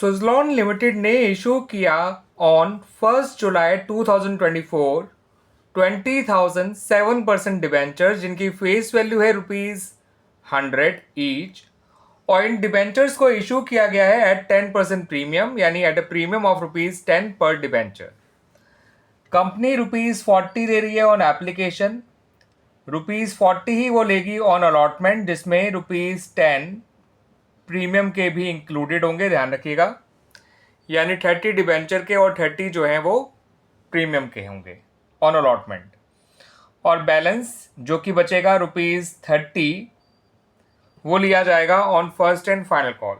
Suzlon limited ने issue किया on 1 July 2024 20,007% debentures जिनकी फेस वैल्यू है ₹100 ईच, और इन डिबेंचर्स को इशू किया गया है एट 10% प्रीमियम, यानी एट अ प्रीमियम ऑफ ₹10 पर डिबेंचर। कंपनी ₹40 ले रही है ऑन एप्लीकेशन, ₹40 ही वो लेगी ऑन अलॉटमेंट, जिसमें ₹10 प्रीमियम के भी इंक्लूडेड होंगे, ध्यान रखिएगा। यानी 30 डिबेंचर के और 30 जो हैं वो प्रीमियम के होंगे ऑन अलॉटमेंट। और बैलेंस जो कि बचेगा ₹30 वो लिया जाएगा on first and final call.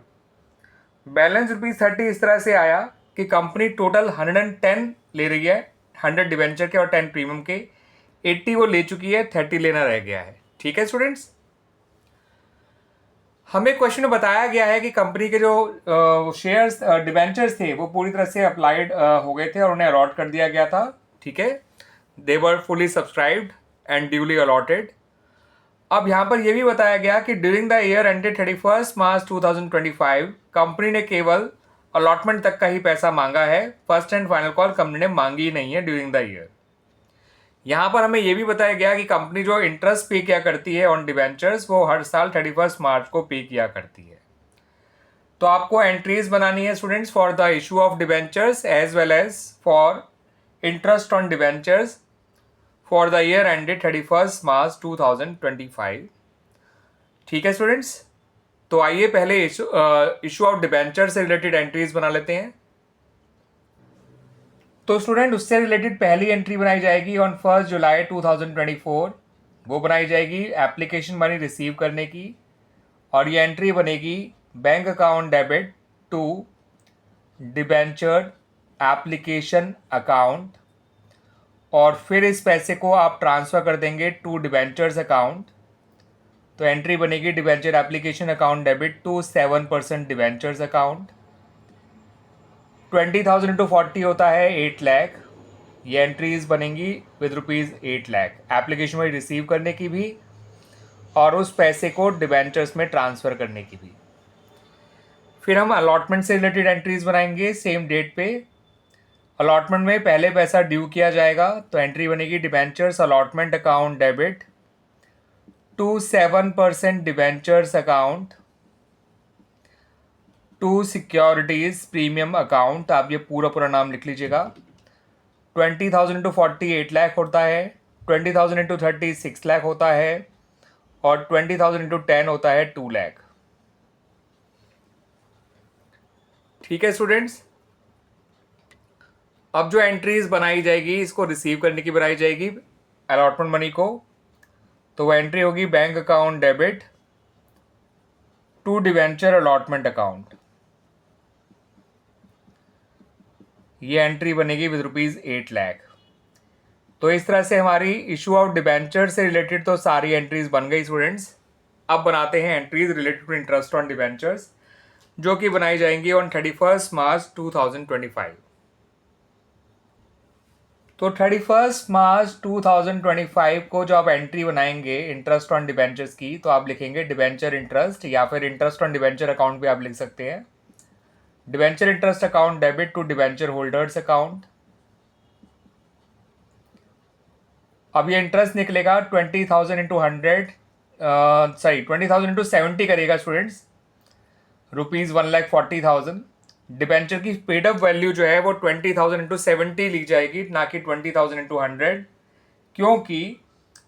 Balance ₹30 इस तरह से आया कि कंपनी टोटल 110 ले रही है, 100 डिबेंचर के और 10 प्रीमियम के, 80 वो ले चुकी है, 30 लेना रह गया है। ठीक है स्टूडेंट्स, हमें क्वेश्चन में बताया गया है कि कंपनी के जो शेयर्स डिबेंचर्स थे वो पूरी तरह से अप्लाइड हो गए थे और उन्हें अलॉट कर दिया गया था। ठीक है, they were fully subscribed and duly allotted. अब यहाँ पर यह भी बताया गया कि during the year ended 31 March 2025 company ने केवल अलॉटमेंट तक का ही पैसा मांगा है, first and final call company ने मांगी ही नहीं है ड्यूरिंग द ईयर। यहाँ पर हमें यह भी बताया गया कि कंपनी जो इंटरेस्ट पे किया करती है ऑन डिबेंचर्स वो हर साल 31 मार्च को पे किया करती है। तो आपको एंट्रीज बनानी है students for the issue of debentures as well as for interest on debentures for the year ended 31 March 2025। ठीक है स्टूडेंट्स, तो आइए पहले इशू ऑफ डिबेंचर से रिलेटेड एंट्रीज बना लेते हैं। तो स्टूडेंट उससे रिलेटेड पहली एंट्री बनाई जाएगी ऑन 1 जुलाई 2024। वो बनाई जाएगी एप्लीकेशन मनी रिसीव करने की, और ये एंट्री बनेगी bank account debit to debentured application account, और फिर इस पैसे को आप ट्रांसफ़र कर देंगे टू डिबेंचर्स अकाउंट। तो एंट्री बनेगी debenture application account debit to 7% debentures account. 20,000 into 40 होता है 8 लाख। ये एंट्रीज बनेंगी विद ₹8 लाख, एप्लीकेशन में रिसीव करने की भी और उस पैसे को डिबेंचर्स में ट्रांसफ़र करने की भी। फिर हम अलॉटमेंट से रिलेटेड एंट्रीज बनाएंगे सेम डेट पे। अलॉटमेंट में पहले पैसा ड्यू किया जाएगा, तो एंट्री बनेगी debentures allotment account debit to 7% debentures account to securities premium account. आप ये पूरा नाम लिख लीजिएगा। 20,000 इंटू 40 8 लाख होता है, 20,000 इंटू 30 6 लाख होता है, और 20,000 इंटू 10 होता है 2 लाख। ठीक है स्टूडेंट्स, अब जो एंट्रीज बनाई जाएगी इसको रिसीव करने की बनाई जाएगी अलॉटमेंट मनी को। तो वह एंट्री होगी bank account debit to debenture allotment account. ये एंट्री बनेगी विद ₹8 लाख। तो इस तरह से हमारी इशू ऑफ डिबेंचर से रिलेटेड तो सारी एंट्रीज बन गई स्टूडेंट्स। अब बनाते हैं entries related to interest on debentures, जो कि बनाई जाएंगी ऑन 31 मार्च 2025। तो 31 मार्च 2025 को जो आप एंट्री बनाएंगे इंटरेस्ट ऑन डिबेंचर्स की, तो आप लिखेंगे डिबेंचर इंटरेस्ट, या फिर इंटरेस्ट ऑन डिबेंचर अकाउंट भी आप लिख सकते हैं। Debenture interest account debit to debenture holders account. अब ये इंटरेस्ट निकलेगा 20,000 इंटू 100 20,000 इंटू 70 करेगा स्टूडेंट्स, ₹1,40,000। डिबेंचर की पेड अप वैल्यू जो है वो 20,000 इंटू 70 ली जाएगी, ना कि 20,000 इंटू 100, क्योंकि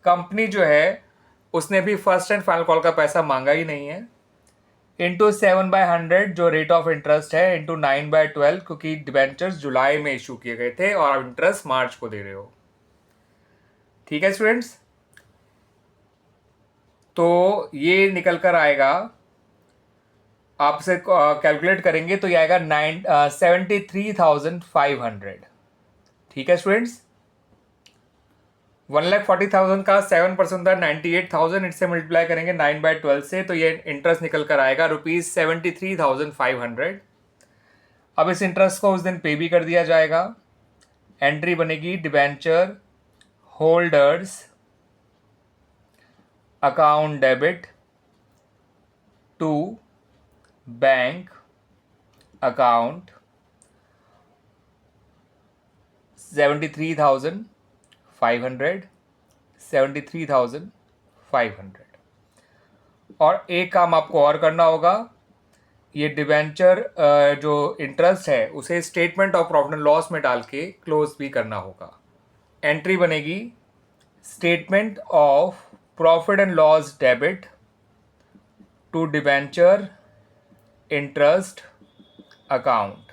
कंपनी जो है उसने भी फर्स्ट एंड फाइनल कॉल का पैसा मांगा ही नहीं है। इंटू 7/100 जो रेट ऑफ इंटरेस्ट है, इंटू 9/12, क्योंकि डिबेंचर्स जुलाई में इशू किए गए थे और आप इंटरेस्ट मार्च को दे रहे हो। ठीक है स्टूडेंट्स, तो ये निकल कर आएगा, आपसे कैलकुलेट करेंगे तो ये आएगा 73,500। ठीक है स्टूडेंट्स, 1,40,000 का 7% था 98,000, इससे मल्टीप्लाई करेंगे 9/12 से, तो ये इंटरेस्ट निकल कर आएगा ₹73,500। अब इस इंटरेस्ट को उस दिन पे भी कर दिया जाएगा। एंट्री बनेगी debenture holders account debit to bank account 73,500, 73,500। और एक काम आपको और करना होगा, ये डिबेंचर जो इंटरेस्ट है उसे statement of profit and loss में डाल के क्लोज भी करना होगा। एंट्री बनेगी statement of profit and loss debit to debenture interest account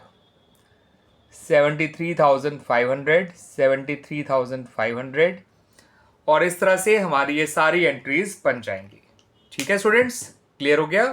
73,500, 73,500। और इस तरह से हमारी ये सारी एंट्रीज बन जाएंगी। ठीक है स्टूडेंट्स, क्लियर हो गया?